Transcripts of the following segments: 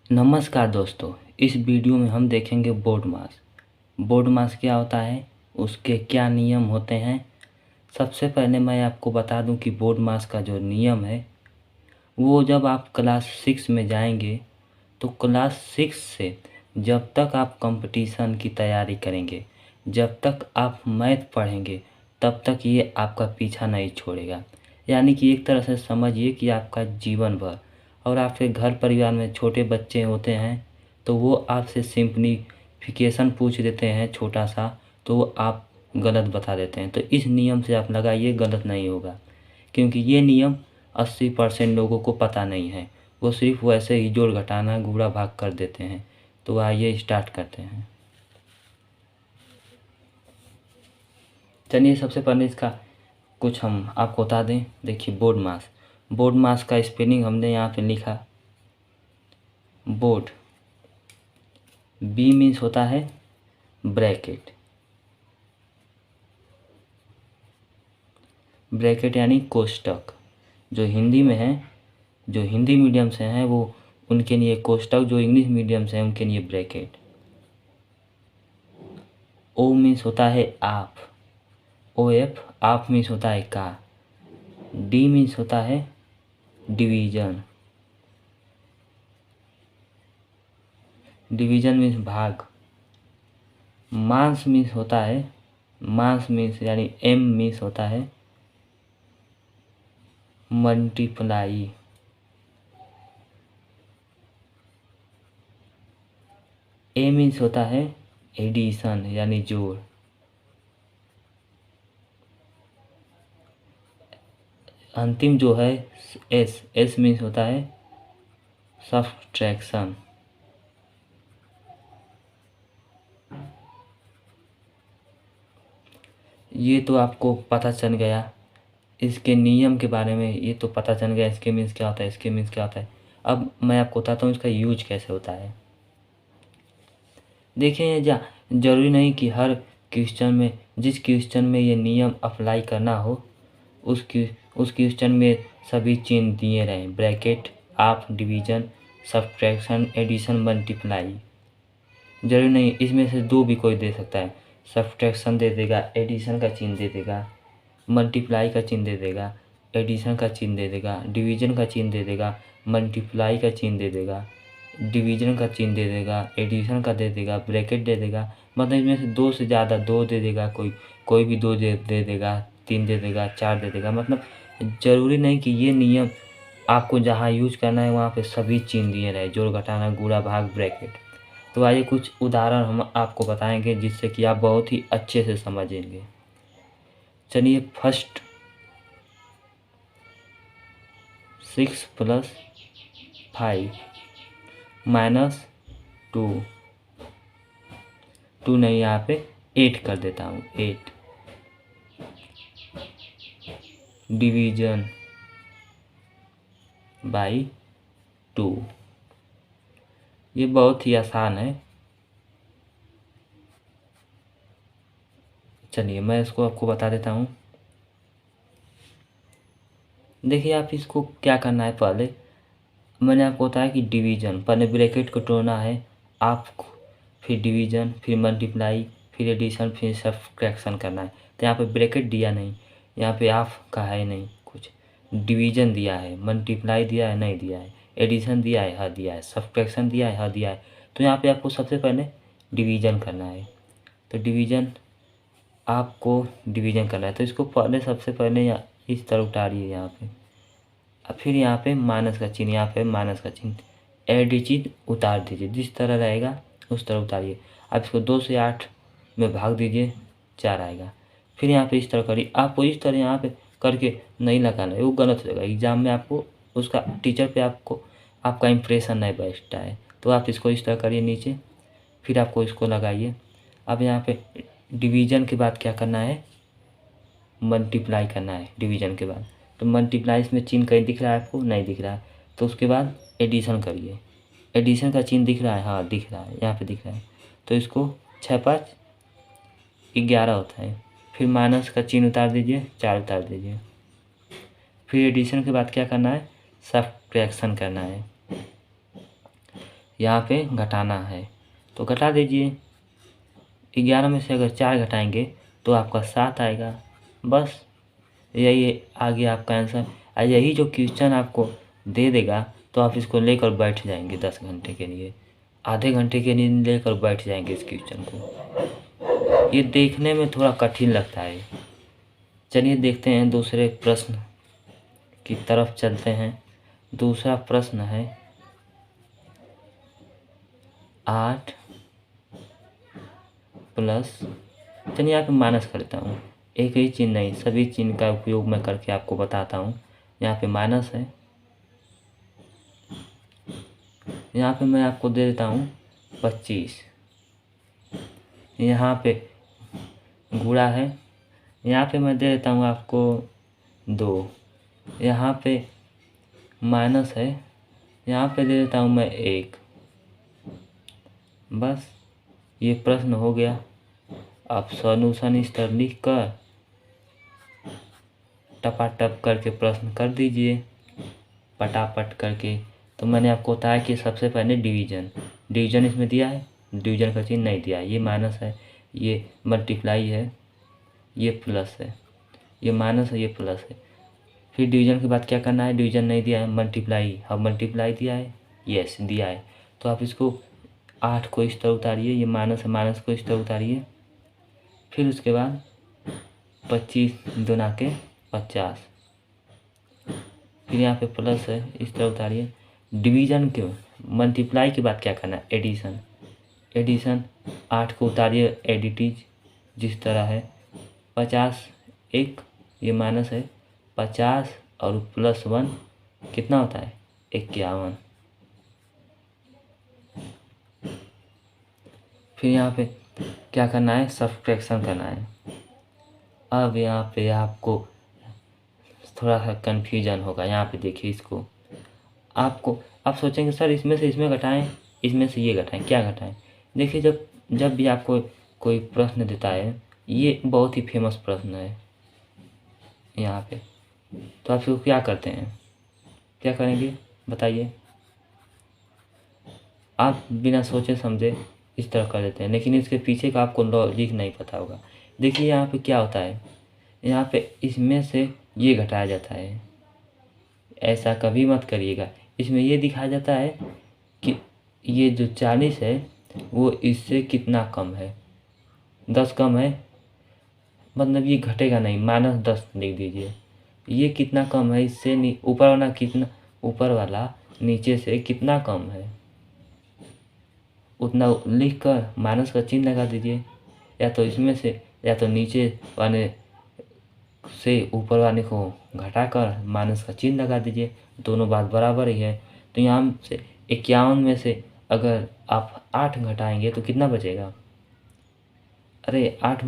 नमस्कार दोस्तों। इस वीडियो में हम देखेंगे बोर्ड मास। बोर्ड मास क्या होता है, उसके क्या नियम होते हैं। सबसे पहले मैं आपको बता दूं कि बोर्ड मास का जो नियम है वो जब आप क्लास 6 में जाएंगे तो क्लास 6 से जब तक आप कंपटीशन की तैयारी करेंगे, जब तक आप मैथ पढ़ेंगे, तब तक ये आपका पीछा नहीं छोड़ेगा। यानी कि एक तरह से समझिए कि आपका जीवन भर। और आपके घर परिवार में छोटे बच्चे होते हैं तो वो आपसे सिंप्लीफिकेशन पूछ देते हैं छोटा सा, तो वो आप गलत बता देते हैं। तो इस नियम से आप लगाइए, गलत नहीं होगा। क्योंकि ये नियम 80% लोगों को पता नहीं है, वो सिर्फ वैसे ही जोड़ घटाना गुणा भाग कर देते हैं। तो आइए स्टार्ट करते हैं। चलिए सबसे पहले इसका कुछ हम आपको बता दें। देखिए बोर्ड मास का स्पेलिंग हमने यहाँ पे लिखा। बोर्ड, बी मीन्स होता है ब्रैकेट। ब्रैकेट यानी कोष्टक। जो हिंदी में है, जो हिंदी मीडियम से हैं वो उनके लिए कोष्टक, जो इंग्लिश मीडियम से हैं उनके लिए ब्रैकेट। ओ मीन्स होता है आप, ओ एफ, आप मीन्स होता है का। डी मीन्स होता है डिवीजन, डिवीजन मीन्स भाग। मास मीन्स होता है, मास मीन्स यानी एम मीन्स होता है मल्टीप्लाई। ए मीन्स होता है एडिशन यानी जोड़। अंतिम जो है एस, एस मीन्स होता है सब्ट्रैक्शन। ये तो आपको पता चल गया इसके नियम के बारे में। ये तो पता चल गया इसके मीन्स क्या होता है, इसके मीन्स क्या होता है। अब मैं आपको बताता हूँ इसका यूज कैसे होता है। देखिए ज़रूरी नहीं कि हर क्वेश्चन में, जिस क्वेश्चन में ये नियम अप्लाई करना हो उस क्वेश्चन में सभी चिन्ह दिए रहें। ब्रैकेट, आप, डिवीजन, सब्ट्रैक्शन, एडिशन, मल्टीप्लाई। जरूरी नहीं, इसमें से दो भी कोई दे सकता है। सब्ट्रैक्शन दे देगा, एडिशन का चिन्ह दे देगा, मल्टीप्लाई का चिन्ह दे देगा, एडिशन का चिन्ह दे देगा, डिवीजन का चिन्ह दे देगा, मल्टीप्लाई का चिन्ह दे देगा, डिवीजन का चिन्ह दे देगा, एडिशन का दे देगा, ब्रैकेट दे देगा। मतलब इसमें से दो से ज़्यादा, दो दे देगा, कोई भी दो दे देगा, तीन दे देगा, चार दे देगा। मतलब ज़रूरी नहीं कि ये नियम आपको जहाँ यूज करना है वहाँ पे सभी चिन्ह दिए रहे, जोड़ घटाना गुणा भाग ब्रैकेट। तो आइए कुछ उदाहरण हम आपको बताएंगे जिससे कि आप बहुत ही अच्छे से समझेंगे। चलिए फर्स्ट, 6 + 5 - 2, 2 नहीं, यहाँ पे 8 कर देता हूँ, 8। डिवीजन बाई 2, ये बहुत ही आसान है। चलिए मैं इसको आपको बता देता हूँ। देखिए आप इसको क्या करना है, पहले मैंने आपको बताया कि डिवीजन, पहले ब्रैकेट को तोड़ना है, आप फिर डिवीजन, फिर मल्टीप्लाई, फिर एडिशन, फिर सब्ट्रैक्शन करना है। तो यहाँ पे ब्रैकेट दिया नहीं, यहाँ पे आप का है नहीं कुछ, डिवीजन दिया है, मल्टीप्लाई दिया है नहीं दिया है, एडिशन दिया है हाँ दिया है, सब्ट्रैक्शन दिया है हाँ दिया है। तो यहाँ पे आपको सबसे पहले डिवीजन करना है। तो डिवीजन, आपको डिवीजन करना है तो इसको पहले सबसे पहले यहाँ इस तरह उतारिए यहाँ पे। अब फिर यहाँ पे माइनस का चिन्ह, यहाँ पे माइनस का चिन्ह, एडी चीज उतार दीजिए, जिस तरह रहेगा उस तरह उतारिए। अब इसको 2 से 8 में भाग दीजिए, 4 आएगा। फिर यहाँ पे इस तरह करिए। आपको इस तरह यहाँ पे करके नहीं लगाना है, वो गलत हो जाएगा। एग्जाम में आपको उसका टीचर पे आपको आपका इंप्रेशन नहीं बैठता है। तो आप इसको इस तरह करिए नीचे, फिर आपको इसको लगाइए। अब यहाँ पे डिवीजन के बाद क्या करना है, मल्टीप्लाई करना है डिवीजन के बाद। तो मल्टीप्लाई इसमें चिन्ह कहीं दिख रहा है आपको, नहीं दिख रहा है। तो उसके बाद एडिशन करिए, एडिशन का चिन्ह दिख रहा है, हाँ दिख रहा है, यहाँ पे दिख रहा है। तो इसको 6 × 5 = 11 होता है। फिर माइनस का चिन्ह उतार दीजिए, 4 उतार दीजिए। फिर एडिशन के बाद क्या करना है, सब्ट्रैक्शन करना है। यहाँ पे घटाना है तो घटा दीजिए। 11 में से अगर 4 घटाएंगे तो आपका 7 आएगा। बस यही आ गया आपका आंसर। और यही जो क्वेश्चन आपको दे देगा तो आप इसको लेकर बैठ जाएंगे 10 घंटे के लिए, आधे घंटे के लिए लेकर बैठ जाएंगे इस क्वेश्चन को। ये देखने में थोड़ा कठिन लगता है। चलिए देखते हैं दूसरे प्रश्न की तरफ चलते हैं। दूसरा प्रश्न है 8 प्लस, चलिए यहाँ पे माइनस करता हूँ। एक ही चिन्ह नहीं, सभी चिन्ह का उपयोग मैं करके आपको बताता हूँ। यहाँ पे माइनस है, यहाँ पे मैं आपको दे देता हूँ 25। यहाँ पे गुणा है, यहाँ पे मैं दे देता हूँ आपको 2। यहाँ पे माइनस है, यहाँ पे दे देता हूँ मैं 1। बस ये प्रश्न हो गया। आप सॉल्यूशन इस तरह लिख कर टपाटप करके प्रश्न कर दीजिए पटापट करके। तो मैंने आपको बताया कि सबसे पहले डिवीजन इसमें दिया है, डिवीजन का चिन्ह नहीं दिया है। ये माइनस है, ये मल्टीप्लाई है, ये प्लस है, ये माइनस है, ये प्लस है। फिर डिवीजन के बाद क्या करना है, डिवीजन नहीं दिया है, मल्टीप्लाई। अब मल्टीप्लाई दिया है, यस दिया है। तो आप इसको 8 को इस तरह उतारिए, ये माइनस है, माइनस को इस तरह उतारिए। फिर उसके बाद 25 दूना के 50, फिर यहाँ पे प्लस है, इस तरह उतारिए। डिवीजन के मल्टीप्लाई के बाद क्या करना है, एडिशन 8 को उतारिए एडिटीज जिस तरह है। 50 एक, ये माइनस है, 50 और प्लस 1 कितना होता है, 51। फिर यहाँ पे क्या करना है, सब्ट्रैक्शन करना है। अब यहाँ पे आपको थोड़ा सा कन्फ्यूजन होगा। यहाँ पे देखिए इसको, आपको आप सोचेंगे सर इसमें से इसमें घटाएं, इसमें से ये घटाएं, क्या घटाएं। देखिए जब भी आपको कोई प्रश्न देता है, ये बहुत ही फेमस प्रश्न है यहाँ पे, तो आप इसको क्या करते हैं, क्या करेंगे बताइए। आप बिना सोचे समझे इस तरह कर देते हैं, लेकिन इसके पीछे का आपको लॉजिक नहीं पता होगा। देखिए यहाँ पे क्या होता है, यहाँ पे इसमें से ये घटाया जाता है। ऐसा कभी मत करिएगा। इसमें ये दिखाया जाता है कि ये जो 40 है वो इससे कितना कम है, 10 कम है, मतलब ये घटेगा नहीं, -10 लिख दीजिए। ये कितना कम है इससे, ऊपर वाला कितना, ऊपर वाला नीचे से कितना कम है उतना लिख कर माइनस का चिन्ह लगा दीजिए। या तो इसमें से, या तो नीचे वाले से ऊपर वाले को घटाकर माइनस का चिन्ह लगा दीजिए, दोनों बात बराबर ही है। तो यहाँ से 51 में से अगर आप 8 घटाएंगे तो कितना बचेगा, अरे 8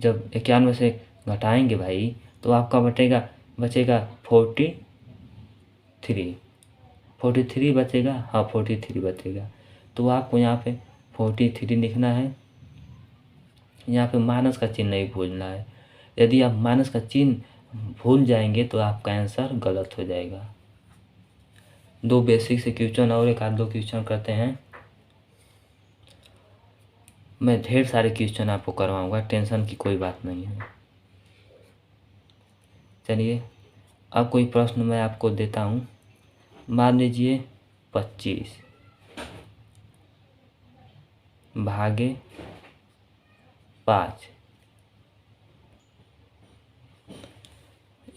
जब 51 में से घटाएंगे भाई तो आपका बचेगा 43 बचेगा। हाँ 43 बचेगा। तो आपको यहाँ पे 43 लिखना है, यहाँ पे माइनस का चिन्ह नहीं भूलना है। यदि आप माइनस का चिन्ह भूल जाएंगे तो आपका आंसर गलत हो जाएगा। 2 बेसिक से क्वेश्चन और एक आध 2 क्वेश्चन करते हैं। मैं ढेर सारे क्वेश्चन आपको करवाऊंगा, टेंशन की कोई बात नहीं है। चलिए अब कोई प्रश्न मैं आपको देता हूँ। मान लीजिए 25 भागे 5,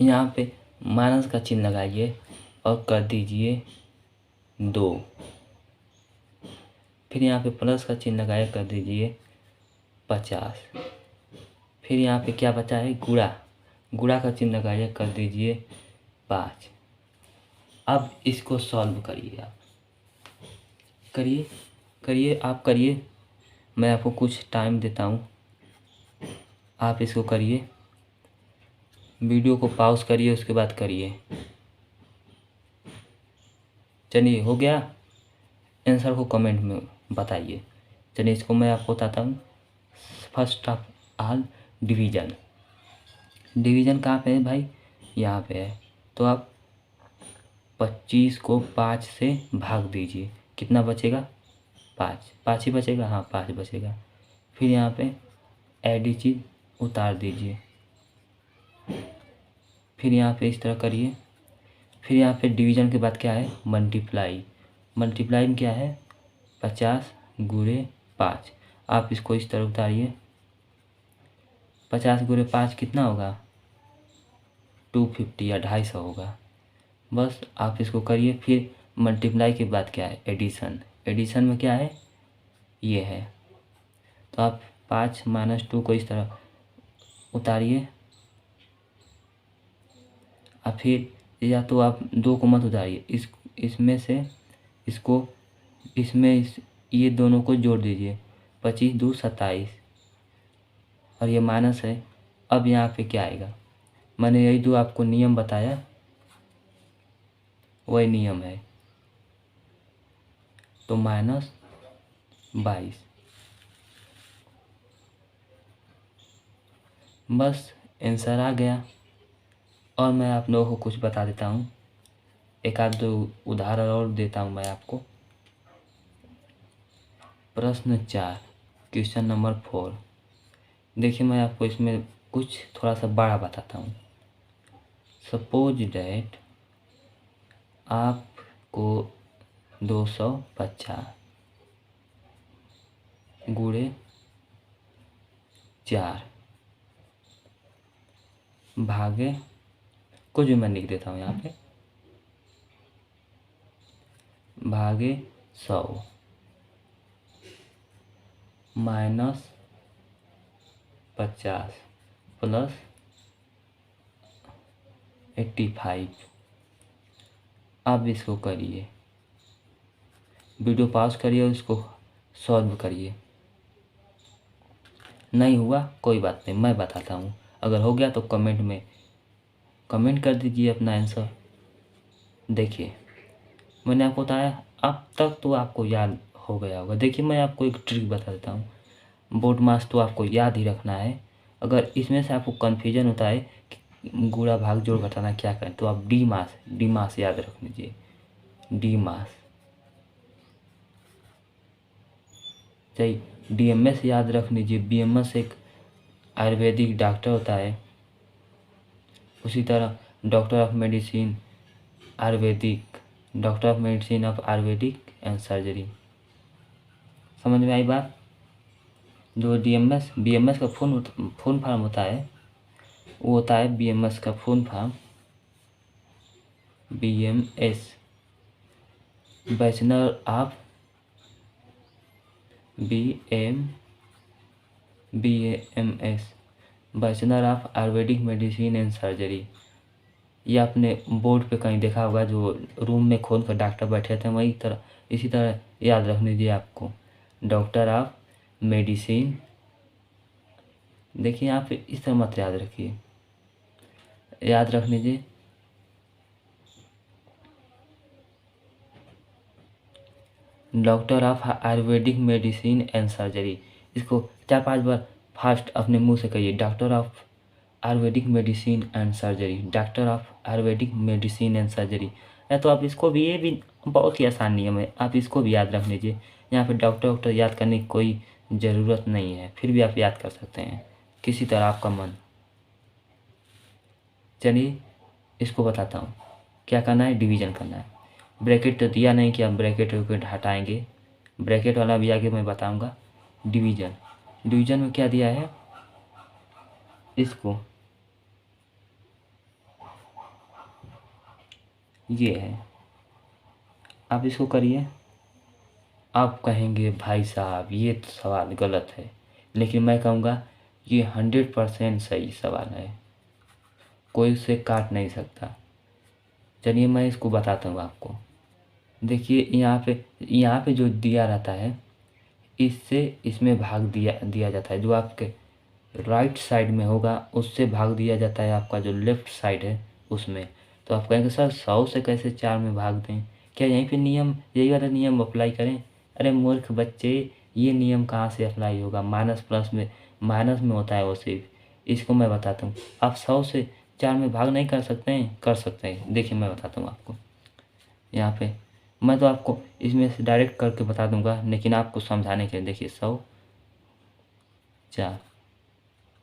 यहाँ पे माइनस का चिन्ह लगाइए और कर दीजिए 2। फिर यहाँ पे प्लस का चिन्ह लगाए कर दीजिए 50। फिर यहाँ पे क्या बचा है, गुणा का चिन्ह लगाइए कर दीजिए 5। अब इसको सॉल्व करिए, आप करिए, मैं आपको कुछ टाइम देता हूँ, आप इसको करिए। वीडियो को पॉज करिए, उसके बाद करिए। चलिए हो गया, आंसर को कमेंट में बताइए। चलिए इसको मैं आपको बताता हूँ। फर्स्ट ऑफ ऑल डिवीजन कहाँ पे है भाई, यहाँ पे है। तो आप 25 को 5 से भाग दीजिए, कितना बचेगा 5 5 ही बचेगा, हाँ 5 बचेगा। फिर यहाँ पे एडी चीज़ उतार दीजिए, फिर यहाँ पे इस तरह करिए। फिर यहाँ पे डिवीज़न के बाद क्या है, मल्टीप्लाई। मल्टीप्लाई में क्या है, 50 गुणे 5। आप इसको इस तरह उतारिए, 50 गुणे 5 कितना होगा, 250 या 250 होगा। बस आप इसको करिए। फिर मल्टीप्लाई के बाद क्या है, एडिशन। एडिशन में क्या है, ये है। तो आप 5 - 2 को इस तरह उतारिए। और फिर या तो आप 2 को मत उतारिए, इसमें से इसको ये दोनों को जोड़ दीजिए, 25 2 27, और ये माइनस है। अब यहाँ पे क्या आएगा, मैंने यही जो आपको नियम बताया वही नियम है, तो -22। बस आंसर आ गया। और मैं आप लोगों को कुछ बता देता हूँ, एक आध दो उदाहरण और देता हूँ मैं आपको। प्रश्न 4 क्वेश्चन नंबर 4। देखिए मैं आपको इसमें कुछ थोड़ा सा बड़ा बताता हूँ। सपोज डैट आपको 250 गुणे 4 भागे, कुछ भी मैं लिख देता हूँ यहाँ पे, भागे 100 -50 + 85। अब इसको करिए, वीडियो पॉज करिए और इसको सॉल्व करिए। नहीं हुआ कोई बात नहीं, मैं बताता हूँ। अगर हो गया तो कमेंट में कमेंट कर दीजिए अपना आंसर। देखिए मैंने आपको बताया, अब तक तो आपको याद हो गया होगा। देखिए मैं आपको एक ट्रिक बता देता हूँ, बोर्ड मास तो आपको याद ही रखना है। अगर इसमें से आपको कन्फ्यूजन होता है कि गुणा भाग जोड़ घटाना क्या करें, तो आप डी मास याद रख लीजिए, डी मास। सही, डीएमएस याद रख लीजिए। बीएमएस एक आयुर्वेदिक डॉक्टर होता है, उसी तरह doctor of medicine Ayurvedic, doctor of medicine of Ayurvedic and surgery. समझ में आई बात। जो डीएमएस बीएमएस का फुल फॉर्म होता है, वो होता है बीएमएस का full form BMS, bachelor of BMS, bachelor of Ayurvedic medicine and surgery. ये आपने बोर्ड पे कहीं देखा होगा, जो रूम में खोल कर डॉक्टर बैठे थे, वही तरह इसी तरह याद रख लीजिए आपको, डॉक्टर ऑफ मेडिसिन। देखिए यहाँ पे इस तरह मत याद रखिए, याद रख लीजिए doctor of Ayurvedic medicine and surgery. इसको 4-5 बार फास्ट अपने मुंह से कहिए, doctor of Ayurvedic medicine and surgery, doctor of Ayurvedic medicine and surgery. या तो आप इसको भी, ये भी बहुत ही आसान नियम है, आप इसको भी याद रख लीजिए। यहाँ पे डॉक्टर याद करने की कोई ज़रूरत नहीं है, फिर भी आप याद कर सकते हैं किसी तरह आपका मन। चलिए इसको बताता हूँ क्या करना है, डिवीज़न करना है। ब्रैकेट तो दिया नहीं कि आप ब्रैकेट हटाएंगे, ब्रैकेट वाला भी आगे मैं बताऊँगा। डिवीज़न में क्या दिया है, इसको ये है, आप इसको करिए। आप कहेंगे भाई साहब ये तो सवाल गलत है, लेकिन मैं कहूँगा ये 100% सही सवाल है, कोई उसे काट नहीं सकता। चलिए मैं इसको बताता हूँ आपको। देखिए यहाँ पे जो दिया रहता है, इससे इसमें भाग दिया जाता है। जो आपके राइट साइड में होगा उससे भाग दिया जाता है आपका जो लेफ्ट साइड है उसमें। तो आप कहेंगे सर 100 से कैसे 4 में भाग दें, क्या यहीं पे नियम, यही वाला नियम अप्लाई करें? अरे मूर्ख बच्चे, ये नियम कहाँ से अप्लाई होगा, माइनस प्लस में, माइनस में होता है वो सिर्फ। इसको मैं बताता हूँ, आप 100 से 4 में भाग नहीं कर सकते हैं? कर सकते हैं। देखिए मैं बताता हूँ आपको। यहाँ पे मैं तो आपको इसमें से डायरेक्ट करके बता दूंगा, लेकिन आपको समझाने के लिए देखिए 100 4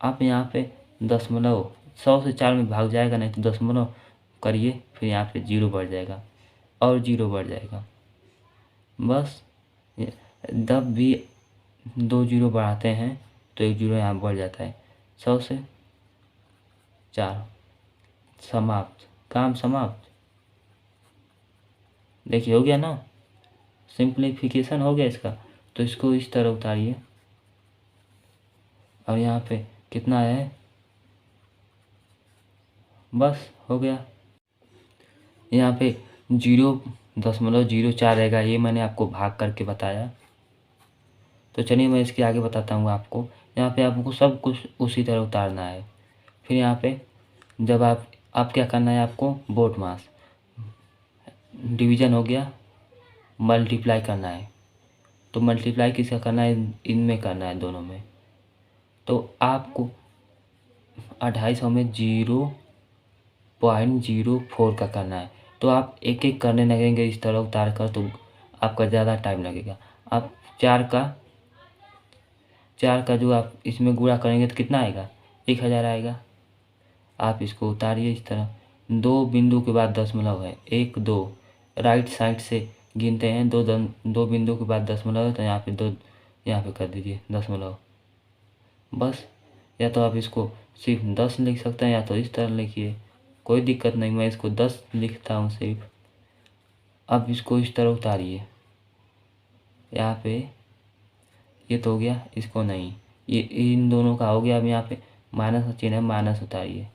आप यहाँ पे दशमलव 100 से 4 में भाग जाएगा, नहीं तो दशमलव करिए, फिर यहाँ पे 0 बढ़ जाएगा और 0 बढ़ जाएगा। बस जब भी 2 0 बढ़ाते हैं तो 1 0 यहाँ बढ़ जाता है। 100 से 4 समाप्त, काम समाप्त। देखिए हो गया ना, सिंप्लीफिकेशन हो गया इसका। तो इसको इस तरह उतारिए और यहाँ पे कितना है, बस हो गया। यहाँ पे 0.04 रहेगा, ये मैंने आपको भाग करके बताया। तो चलिए मैं इसके आगे बताता हूँ आपको। यहाँ पे आपको सब कुछ उसी तरह उतारना है। फिर यहाँ पे जब आप क्या करना है, आपको बोट मास डिवीज़न हो गया, मल्टीप्लाई करना है। तो मल्टीप्लाई किसका करना है, इनमें करना है, दोनों में। तो आपको 250 में 0.04 का करना है। तो आप एक एक करने लगेंगे इस तरह उतार कर, तो आपका ज़्यादा टाइम लगेगा। आप 4 का जो आप इसमें गुणा करेंगे तो कितना आएगा, 1000 आएगा। आप इसको उतारिए इस तरह। 2 बिंदु के बाद दशमलव है, 1 2 राइट साइड से गिनते हैं, 2 बिंदु के बाद दशमलव है, तो यहाँ पे 2 यहाँ पे कर दीजिए दशमलव। बस, या तो आप इसको सिर्फ 10 लिख सकते हैं, या तो इस तरह लिखिए, कोई दिक्कत नहीं। मैं इसको 10 लिखता हूँ सिर्फ। अब इसको इस तरह उतारिए, यहाँ पे ये तो हो गया, इसको नहीं, ये इन दोनों का हो गया। अब यहाँ पे माइनस का चिन्ह है, माइनस उतारिए,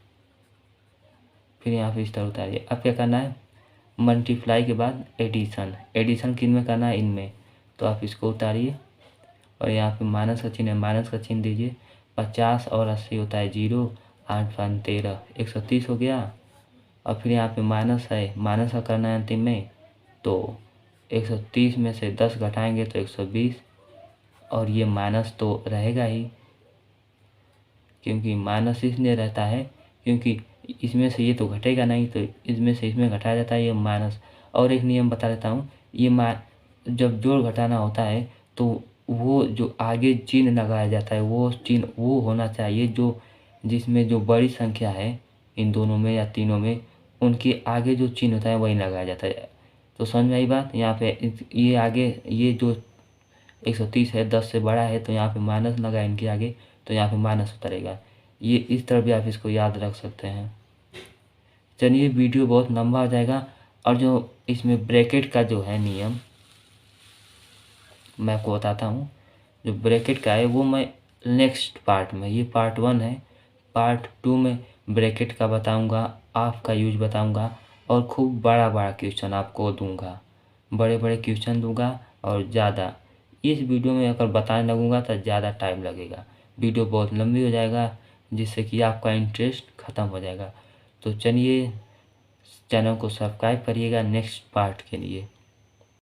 फिर यहाँ पे इस तरह उतारिए। अब क्या करना है, मल्टीप्लाई के बाद एडिशन, एडिशन किन में करना है, इनमें। तो आप इसको उतारिए और यहाँ पे माइनस का चिन्ह है, माइनस का चिन्ह दीजिए। 50 और 80 होता है 0, 8 5 13, 130 हो गया। और फिर यहाँ पे माइनस है, माइनस का करना है अंतिम में। तो 130 में से 10 घटाएंगे तो 120, और ये माइनस तो रहेगा ही, क्योंकि माइनस इसलिए रहता है क्योंकि इसमें से ये तो घटेगा नहीं, तो इसमें से इसमें घटाया जाता है, ये माइनस। और एक नियम बता देता हूँ, ये जब जोड़ घटाना होता है तो वो जो आगे चिन्ह लगाया जाता है, वो चिन्ह वो होना चाहिए जो जिसमें जो बड़ी संख्या है, इन दोनों में या तीनों में, उनके आगे जो चिन्ह होता है वही लगाया जाता है। तो समझ में आई बात। यहाँ पे ये आगे ये जो 130 है, 10 से बड़ा है, तो यहाँ पे माइनस लगा इनके आगे, तो यहाँ पे माइनस उतरेगा। ये इस तरह भी आप इसको याद रख सकते हैं। चलिए, वीडियो बहुत लंबा हो जाएगा, और जो इसमें ब्रैकेट का जो है नियम मैं आपको बताता हूँ। जो ब्रैकेट का है वो मैं नेक्स्ट पार्ट में, ये पार्ट 1 है, पार्ट 2 में ब्रैकेट का बताऊँगा, ऑफ का यूज बताऊँगा, और खूब बड़ा बड़ा क्वेश्चन आपको दूंगा, बड़े बड़े क्वेश्चन दूंगा। और ज़्यादा इस वीडियो में अगर बताने लगूंगा तो ज़्यादा टाइम लगेगा, वीडियो बहुत लंबी हो जाएगा, जिससे कि आपका इंटरेस्ट ख़त्म हो जाएगा। तो चलिए, चैनल को सब्सक्राइब करिएगा नेक्स्ट पार्ट के लिए।